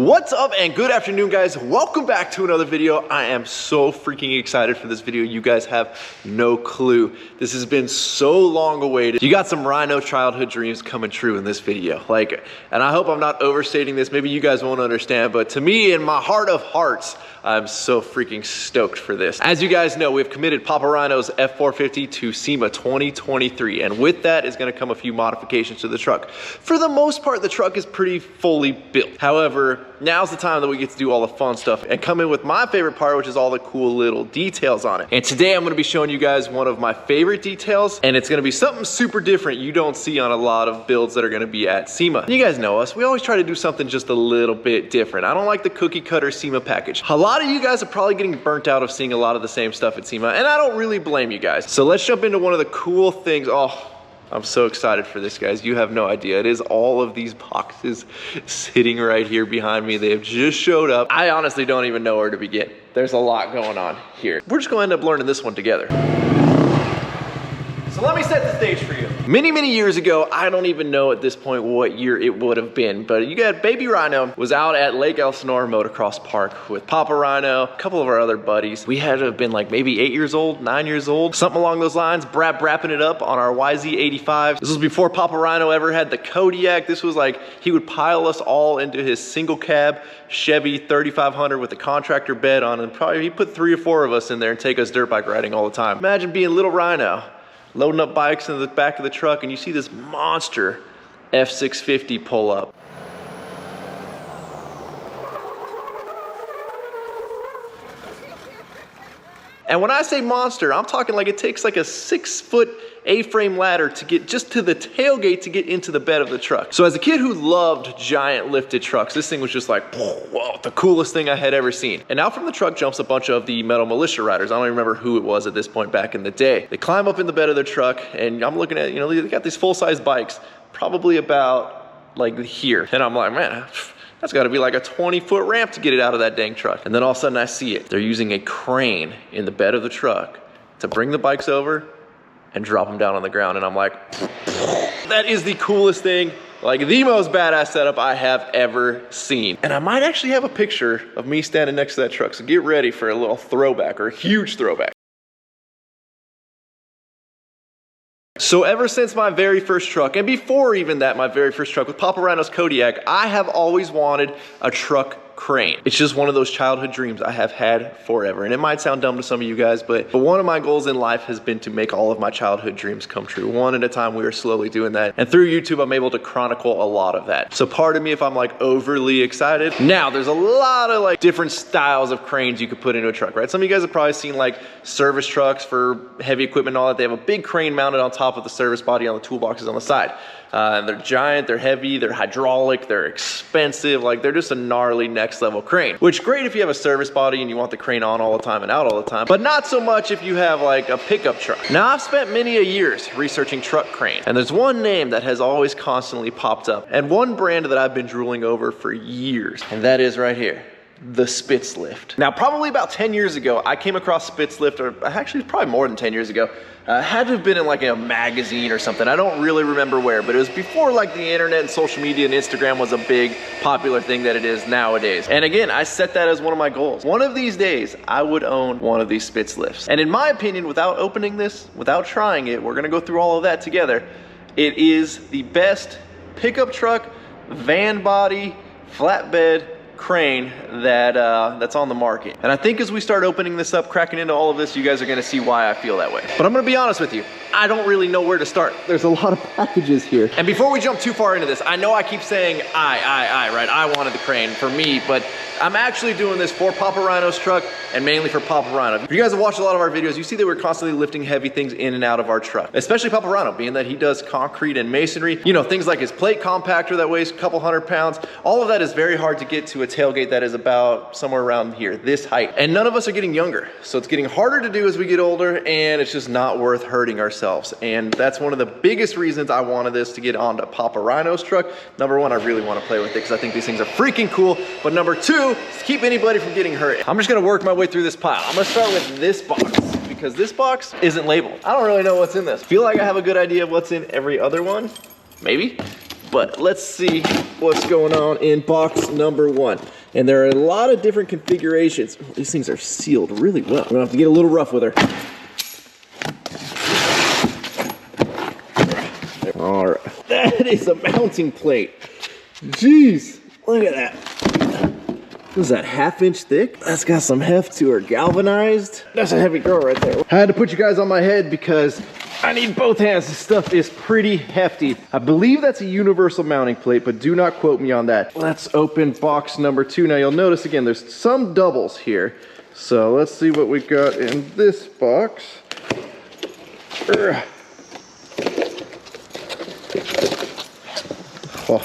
What's up and good afternoon, guys. Welcome back to another video. I am so freaking excited for this video. You guys have no clue. This has been so long awaited. You got some Rhino childhood dreams coming true in this video. And I hope I'm not overstating this. Maybe you guys won't understand, but to me, in my heart of hearts, I'm so freaking stoked for this. As you guys know, we've committed Papa Rhino's F450 to SEMA 2023, and with that is gonna come a few modifications to the truck. For the most part, the truck is pretty fully built. However, now's the time that we get to do all the fun stuff and come in with my favorite part, which is all the cool little details on it. And today I'm gonna be showing you guys one of my favorite details, and it's gonna be something super different you don't see on a lot of builds that are gonna be at SEMA. You guys know us, we always try to do something just a little bit different. I don't like the cookie cutter SEMA package. A lot of you guys are probably getting burnt out of seeing a lot of the same stuff at SEMA, and I don't really blame you guys. So let's jump into one of the cool things. Oh, I'm so excited for this, guys. You have no idea. It is all of these boxes sitting right here behind me. They have just showed up. I honestly don't even know where to begin. There's a lot going on here. We're just gonna end up learning this one together. So let me set the stage for you. Many years ago, I don't even know at this point what year it would have been, but you got Baby Rhino was out at Lake Elsinore Motocross Park with Papa Rhino, a couple of our other buddies. We had to have been like maybe 8 years old, 9 years old, something along those lines, brapping it up on our YZ85. This was before Papa Rhino ever had the Kodiak. This was like, he would pile us all into his single cab Chevy 3500 with a contractor bed on, and probably he put 3 or 4 of us in there and take us dirt bike riding all the time. Imagine being little Rhino, loading up bikes in the back of the truck, and you see this monster F650 pull up. And when I say monster, I'm talking like it takes like a 6-foot A-frame ladder to get just to the tailgate to get into the bed of the truck. So as a kid who loved giant lifted trucks, this thing was just like, whoa, the coolest thing I had ever seen. And out from the truck jumps a bunch of the Metal Militia riders. I don't even remember who it was at this point back in the day. They climb up in the bed of their truck, and I'm looking at, you know, they got these full-size bikes, probably about like here. And I'm like, man, that's gotta be like a 20-foot ramp to get it out of that dang truck. And then all of a sudden I see it. They're using a crane in the bed of the truck to bring the bikes over and drop them down on the ground. And I'm like, that is the coolest thing, like the most badass setup I have ever seen. And I might actually have a picture of me standing next to that truck. So get ready for a little throwback, or a huge throwback. So ever since my very first truck, and before even that, my very first truck with Papa Rhino's Kodiak, I have always wanted a truck crane. It's just one of those childhood dreams I have had forever. And it might sound dumb to some of you guys, but one of my goals in life has been to make all of my childhood dreams come true. One at a time, we are slowly doing that. And through YouTube, I'm able to chronicle a lot of that. So pardon me if I'm like overly excited. Now, there's a lot of like different styles of cranes you could put into a truck, right? Some of you guys have probably seen like service trucks for heavy equipment and all that. They have a big crane mounted on top of the service body on the toolboxes on the side. And they're giant, they're heavy, they're hydraulic, they're expensive. Like, they're just a gnarly next level crane, which great if you have a service body and you want the crane on all the time and out all the time, but not so much if you have like a pickup truck. Now, I've spent many a years researching truck cranes, and there's one name that has always constantly popped up, and one brand that I've been drooling over for years, and that is right here, the Spitzlift. Now, probably about 10 years ago, I came across Spitzlift, or actually probably more than 10 years ago. Had to have been in like a magazine or something. I don't really remember where, but it was before like the internet and social media and Instagram was a big popular thing that it is nowadays. And again, I set that as one of my goals. One of these days, I would own one of these Spitzlifts. And in my opinion, without opening this, without trying it, we're gonna go through all of that together. It is the best pickup truck, van body, flatbed crane that's on the market. And I think as we start opening this up, cracking into all of this, you guys are gonna see why I feel that way. But I'm gonna be honest with you, I don't really know where to start. There's a lot of packages here. And before we jump too far into this, I know I keep saying I, right? I wanted the crane for me, but I'm actually doing this for Papa Rhino's truck and mainly for Papa Rhino. If you guys have watched a lot of our videos, you see that we're constantly lifting heavy things in and out of our truck, especially Papa Rhino, being that he does concrete and masonry. You know, things like his plate compactor that weighs a couple hundred pounds. All of that is very hard to get to a tailgate that is about somewhere around here, this height. And none of us are getting younger. So it's getting harder to do as we get older, and it's just not worth hurting ourselves. And that's one of the biggest reasons I wanted this to get onto Papa Rhino's truck. Number one, I really want to play with it because I think these things are freaking cool. But number two, to keep anybody from getting hurt. I'm just gonna work my way through this pile. I'm gonna start with this box, because this box isn't labeled. I don't really know what's in this. Feel like I have a good idea of what's in every other one, maybe, but let's see what's going on in box number 1. And there are a lot of different configurations. These things are sealed really well. I'm gonna have to get a little rough with her. All right, that is a mounting plate. Jeez, look at that. What is that, 1/2 inch thick? That's got some heft to her. Galvanized. That's a heavy girl right there. I had to put you guys on my head because I need both hands. This stuff is pretty hefty. I believe that's a universal mounting plate, but do not quote me on that. Let's open box number 2. Now you'll notice again, there's some doubles here. So let's see what we got in this box. Oh,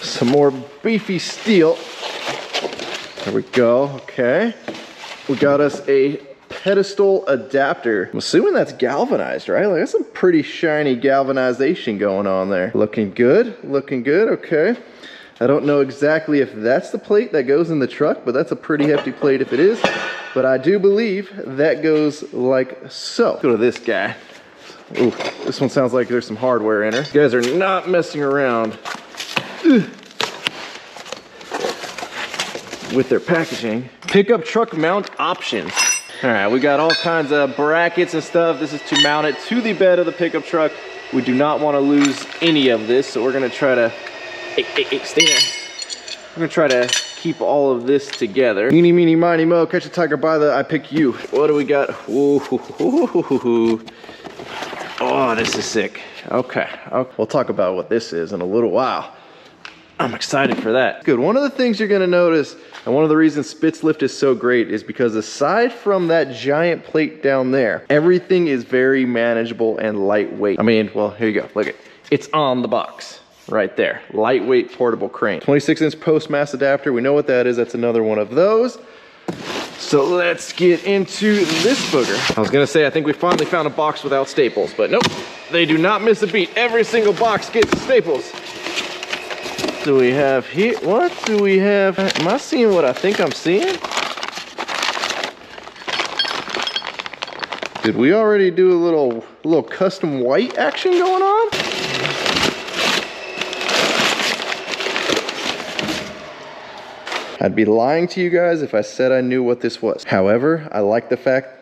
some more beefy steel. There we go, okay. We got us a pedestal adapter. I'm assuming that's galvanized, right? Like, that's some pretty shiny galvanization going on there. Looking good, okay. I don't know exactly if that's the plate that goes in the truck, but that's a pretty hefty plate if it is. But I do believe that goes like so. Let's go to this guy. Ooh, this one sounds like there's some hardware in her. You guys are not messing around with their packaging. Pickup truck mount options. All right, we got all kinds of brackets and stuff. This is to mount it to the bed of the pickup truck. We do not want to lose any of this, so we're gonna try to, stay there. We're gonna try to keep all of this together. Eeny, meeny, miny, mo, catch a tiger by the, I pick you. What do we got? Ooh, oh, this is sick. Okay, we'll talk about what this is in a little while. I'm excited for that. Good, one of the things you're gonna notice, and one of the reasons Spitzlift is so great is because aside from that giant plate down there, everything is very manageable and lightweight. I mean, well, here you go, look at it. It's on the box, right there. Lightweight portable crane. 26-inch post mass adapter, we know what that is, that's another one of those. So let's get into this booger. I was gonna say, I think we finally found a box without staples, but nope, they do not miss a beat. Every single box gets staples. What do we have here? What do we have? Am I seeing what I think I'm seeing? Did we already do a little custom white action going on? I'd be lying to you guys if I said I knew what this was. However, I like the fact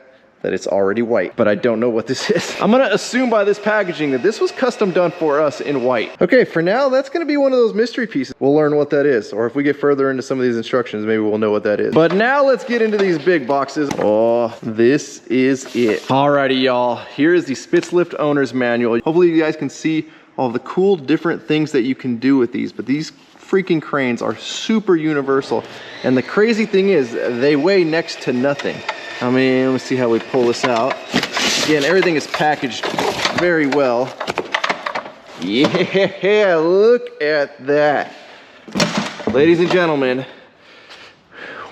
that it's already white, but I don't know what this is. I'm gonna assume by this packaging that this was custom done for us in white. Okay, for now, that's gonna be one of those mystery pieces. We'll learn what that is, or if we get further into some of these instructions, maybe we'll know what that is. But now let's get into these big boxes. Oh, this is it. Alrighty, y'all, here is the Spitzlift owner's manual. Hopefully you guys can see all the cool different things that you can do with these, but these freaking cranes are super universal. And the crazy thing is, they weigh next to nothing. I mean, let me see how we pull this out. Again, everything is packaged very well. Yeah, look at that. Ladies and gentlemen,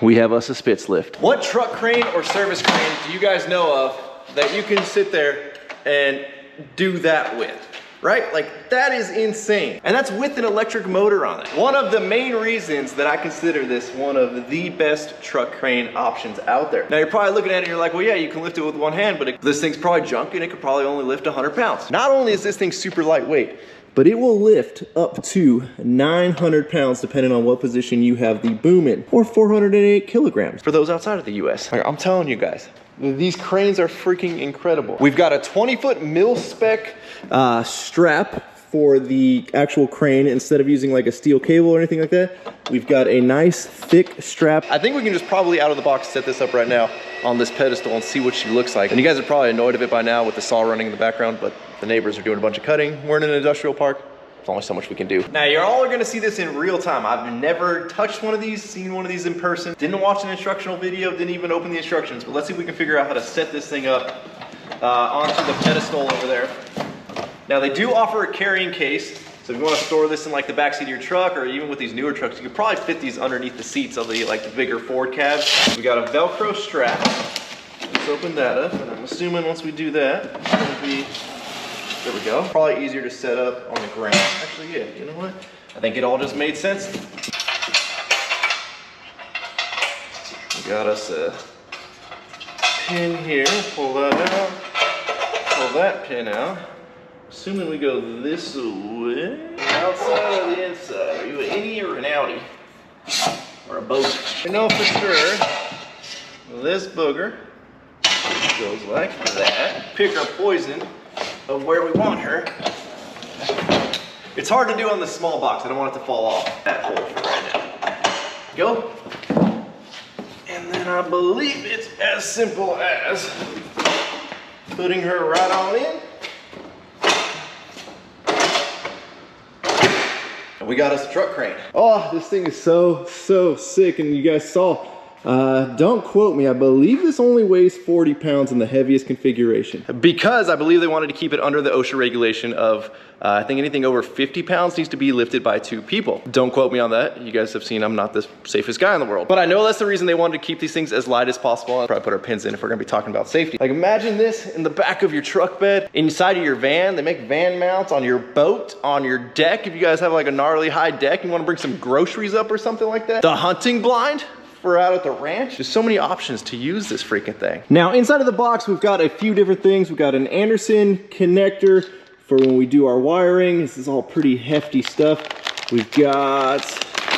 we have us a Spitzlift. What truck crane or service crane do you guys know of that you can sit there and do that with? Right? Like, that is insane. And that's with an electric motor on it. One of the main reasons that I consider this one of the best truck crane options out there. Now you're probably looking at it and you're like, well, yeah, you can lift it with one hand, but this thing's probably junk and it could probably only lift 100 pounds. Not only is this thing super lightweight, but it will lift up to 900 pounds depending on what position you have the boom in, or 408 kilograms for those outside of the US. I'm telling you guys, these cranes are freaking incredible. We've got a 20-foot mil-spec strap for the actual crane instead of using like a steel cable or anything like that. We've got a nice thick strap. I think we can just probably out of the box set this up right now on this pedestal and see what she looks like. And you guys are probably annoyed of it by now with the saw running in the background, but the neighbors are doing a bunch of cutting. We're in an industrial park. There's only so much we can do. Now you're all gonna see this in real time. I've never touched one of these, seen one of these in person, didn't watch an instructional video, didn't even open the instructions, but let's see if we can figure out how to set this thing up onto the pedestal over there. Now they do offer a carrying case, so if you want to store this in like the backseat of your truck, or even with these newer trucks, you could probably fit these underneath the seats of the bigger Ford cabs. We got a Velcro strap. Let's open that up, and I'm assuming once we do that, it's gonna be, there we go. Probably easier to set up on the ground. Actually, yeah, you know what? I think it all just made sense. We got us a pin here, pull that out, pull that pin out. Assuming we go this way. Outside or the inside? Are you an innie or an outie? Or a boat? I know for sure this booger goes like that. Pick our poison of where we want her. It's hard to do on the small box. I don't want it to fall off that hole for right now. Go. And then I believe it's as simple as putting her right on in. And we got us a truck crane. Oh, this thing is so sick, and you guys saw. Don't quote me, I believe this only weighs 40 pounds in the heaviest configuration. Because I believe they wanted to keep it under the OSHA regulation of, I think anything over 50 pounds needs to be lifted by 2 people. Don't quote me on that. You guys have seen I'm not the safest guy in the world. But I know that's the reason they wanted to keep these things as light as possible. I'll probably put our pins in if we're gonna be talking about safety. Like imagine this in the back of your truck bed, inside of your van. They make van mounts on your boat, on your deck. If you guys have like a gnarly high deck and wanna bring some groceries up or something like that. The hunting blind. We're out at the ranch. There's so many options to use this freaking thing. Now inside of the box, we've got a few different things. We've got an Anderson connector for when we do our wiring. This is all pretty hefty stuff. We've got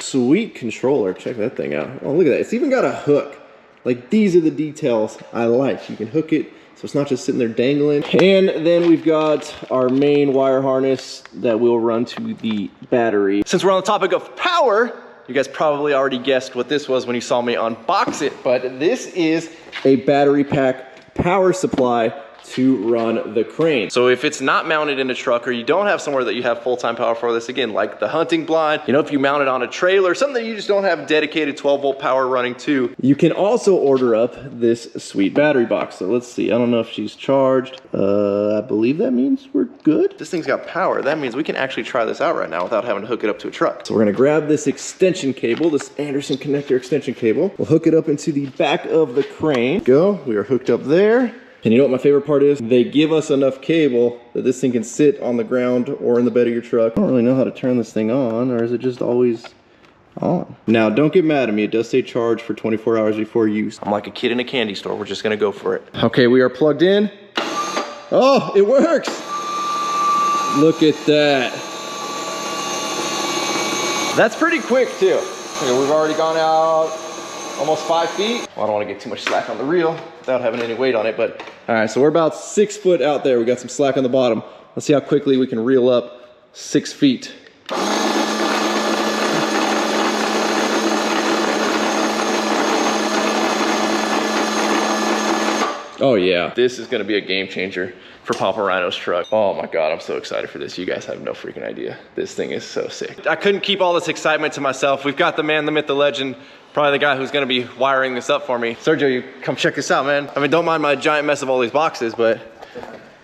sweet controller. Check that thing out. Oh, look at that. It's even got a hook. Like these are the details I like. You can hook it so it's not just sitting there dangling. And then we've got our main wire harness that will run to the battery. Since we're on the topic of power, you guys probably already guessed what this was when you saw me unbox it, but this is a battery pack power supply to run the crane. So if it's not mounted in a truck or you don't have somewhere that you have full-time power for this, again, like the hunting blind, you know, if you mount it on a trailer, something that you just don't have dedicated 12-volt power running to, you can also order up this sweet battery box. So let's see, I don't know if she's charged. I believe that means we're good. This thing's got power. That means we can actually try this out right now without having to hook it up to a truck. So we're gonna grab this extension cable, this Anderson connector extension cable. We'll hook it up into the back of the crane. Go, we are hooked up there. And you know what my favorite part is? They give us enough cable that this thing can sit on the ground or in the bed of your truck. I don't really know how to turn this thing on, or is it just always on? Now, don't get mad at me. It does say charge for 24 hours before use. I'm like a kid in a candy store. We're just gonna go for it. Okay, we are plugged in. Oh, it works. Look at that. That's pretty quick too. Okay, we've already gone out almost 5 feet. Well, I don't want to get too much slack on the reel without having any weight on it, but all right, so we're about 6 foot out there. We got some slack on the bottom. Let's see how quickly we can reel up 6 feet. Oh yeah, this is gonna be a game changer for Papa Rhino's truck. Oh my God, I'm so excited for this. You guys have no freaking idea. This thing is so sick. I couldn't keep all this excitement to myself. We've got the man, the myth, the legend, probably the guy who's gonna be wiring this up for me. Sergio, you come check this out, man. I mean, don't mind my giant mess of all these boxes, but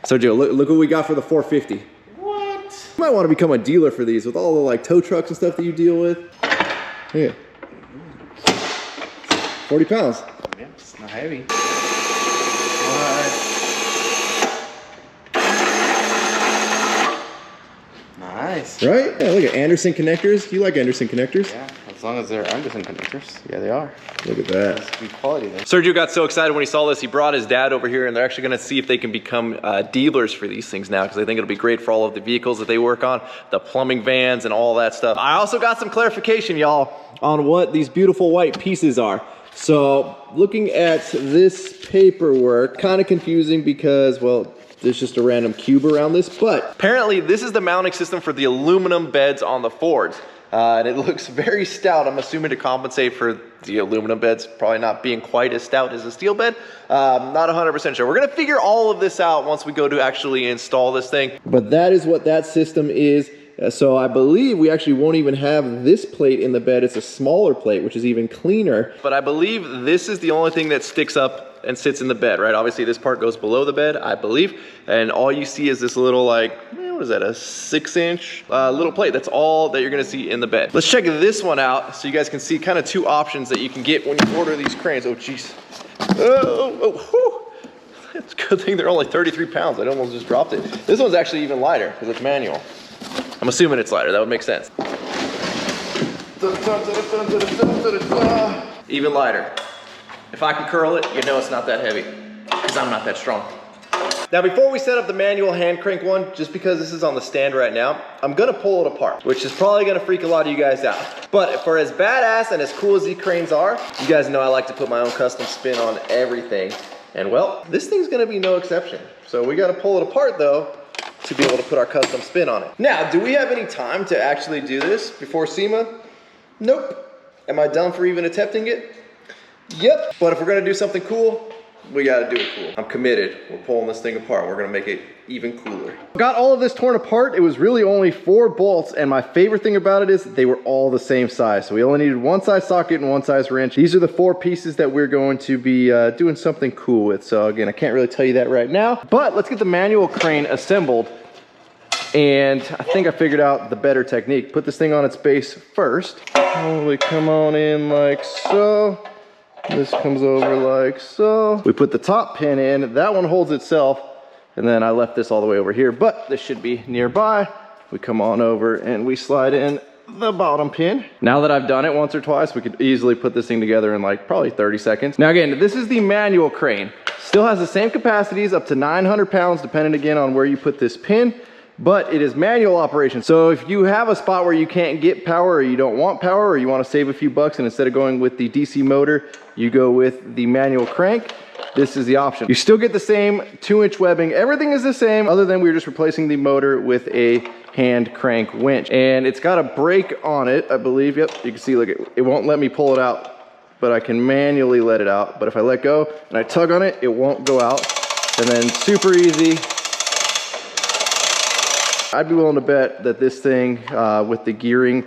Sergio, look what we got for the 450. What? You might wanna become a dealer for these with all the like tow trucks and stuff that you deal with. Yeah. 40 pounds. Yeah, it's not heavy. Nice. Right? Yeah, look at Anderson connectors. Do you like Anderson connectors? Yeah, as long as they're Anderson connectors. Yeah, they are. Look at that. That's good quality there. Sergio got so excited when he saw this, he brought his dad over here, and they're actually gonna see if they can become dealers for these things now, because I think it'll be great for all of the vehicles that they work on, the plumbing vans and all that stuff. I also got some clarification, y'all, on what these beautiful white pieces are. So looking at this paperwork, kind of confusing because, well, there's just a random cube around this, but apparently this is the mounting system for the aluminum beds on the Fords. And it looks very stout, I'm assuming to compensate for the aluminum beds probably not being quite as stout as a steel bed. Not 100% sure. We're gonna figure all of this out once we go to actually install this thing. But that is what that system is. So I believe we actually won't even have this plate in the bed. It's a smaller plate, which is even cleaner. But I believe this is the only thing that sticks up and sits in the bed, right? Obviously this part goes below the bed, I believe. And all you see is this little like, what is that, a 6-inch little plate. That's all that you're gonna see in the bed. Let's check this one out so you guys can see kind of 2 options that you can get when you order these cranes. Oh, geez. Oh. It's a good thing they're only 33 pounds. I almost just dropped it. This one's actually even lighter because it's manual. I'm assuming it's lighter, that would make sense. Even lighter. If I can curl it, you know it's not that heavy, because I'm not that strong. Now before we set up the manual hand crank one, just because this is on the stand right now, I'm gonna pull it apart, which is probably gonna freak a lot of you guys out. But for as badass and as cool as these cranes are, you guys know I like to put my own custom spin on everything. And well, this thing's gonna be no exception. So we gotta pull it apart though, to be able to put our custom spin on it. Now, do we have any time to actually do this before SEMA? Nope. Am I done for even attempting it? Yep. But if we're gonna do something cool, we gotta do it cool. I'm committed. We're pulling this thing apart. We're gonna make it even cooler. Got all of this torn apart. It was really only 4 bolts, and my favorite thing about it is they were all the same size. So we only needed one size socket and one size wrench. These are the 4 pieces that we're going to be doing something cool with. So again, I can't really tell you that right now, but let's get the manual crane assembled. And I think I figured out the better technique. Put this thing on its base first. We come on in like so. This comes over like so. We put the top pin in, that one holds itself, and then I left this all the way over here, but this should be nearby. We come on over and we slide in the bottom pin. Now that I've done it once or twice, we could easily put this thing together in like probably 30 seconds. Now again, this is the manual crane. Still has the same capacities, up to 900 pounds, depending again on where you put this pin. But it is manual operation. So if you have a spot where you can't get power, or you don't want power, or you want to save a few bucks, and instead of going with the DC motor, you go with the manual crank, this is the option. You still get the same 2-inch webbing. Everything is the same, other than we're just replacing the motor with a hand crank winch. And it's got a brake on it, I believe. Yep, you can see, look, it won't let me pull it out, but I can manually let it out. But if I let go and I tug on it, it won't go out. And then super easy. I'd be willing to bet that this thing with the gearing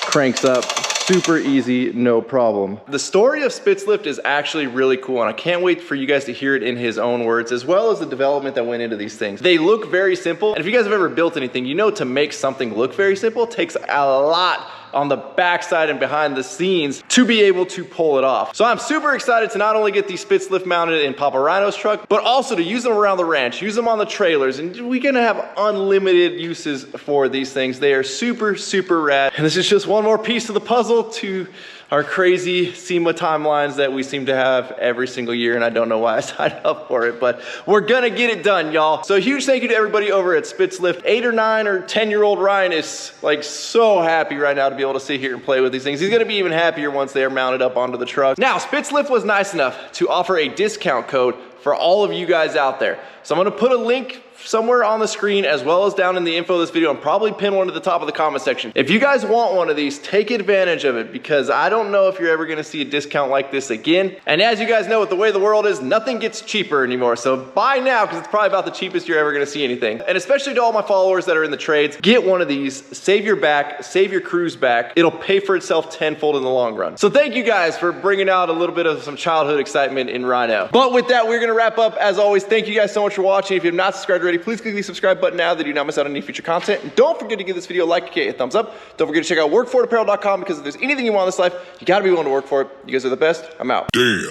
cranks up super easy, no problem. The story of Spitzlift is actually really cool, and I can't wait for you guys to hear it in his own words, as well as the development that went into these things. They look very simple, and if you guys have ever built anything, you know to make something look very simple takes a lot on the backside and behind the scenes to be able to pull it off. So I'm super excited to not only get these Spitzlift mounted in Papa Rhino's truck, but also to use them around the ranch, use them on the trailers, and we're gonna have unlimited uses for these things. They are super, super rad. And this is just one more piece of the puzzle to our crazy SEMA timelines that we seem to have every single year, and I don't know why I signed up for it, but we're gonna get it done, y'all. So huge thank you to everybody over at Spitzlift. 8 or 9 or 10-year-old Ryan is like so happy right now to be able to sit here and play with these things. He's gonna be even happier once they are mounted up onto the truck. Now, Spitzlift was nice enough to offer a discount code for all of you guys out there. So I'm gonna put a link somewhere on the screen, as well as down in the info of this video, and probably pin one to the top of the comment section. If you guys want one of these, take advantage of it, because I don't know if you're ever gonna see a discount like this again. And as you guys know, with the way the world is, nothing gets cheaper anymore. So buy now, because it's probably about the cheapest you're ever gonna see anything. And especially to all my followers that are in the trades, get one of these, save your back, save your crews back. It'll pay for itself tenfold in the long run. So thank you guys for bringing out a little bit of some childhood excitement in Rhino. But with that, we're gonna wrap up. As always, thank you guys so much for watching. If you have not subscribed already, please click the subscribe button now, that you do not miss out on any future content. And don't forget to give this video a like, a thumbs up. Don't forget to check out workforitapparel.com, because if there's anything you want in this life, you gotta be willing to work for it. You guys are the best. I'm out. Damn.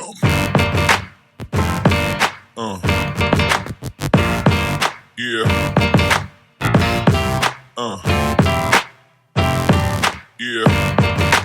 Yeah. Yeah.